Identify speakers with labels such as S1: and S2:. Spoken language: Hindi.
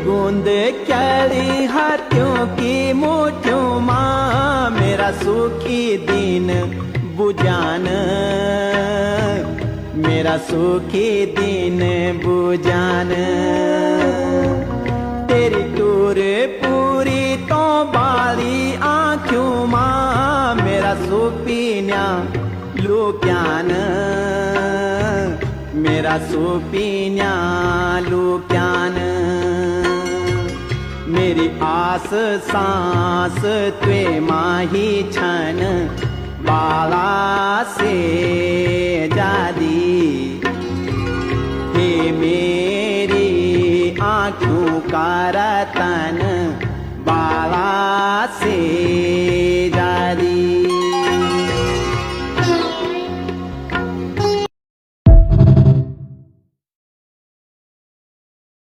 S1: गूंद कैली हाथों की मुठ्ठियों माँ मेरा सुखी दिन बुझान, मेरा सुखी दिन बुझान। तेरी टूर पूरी तो बाली आँखों माँ मेरा सुपीन्या लुक्यान, मेरा सुपीन्या लुक्यान। मेरी आस सांस त्वे माही छन बाला से जादी, हे मेरी आँखों का रतन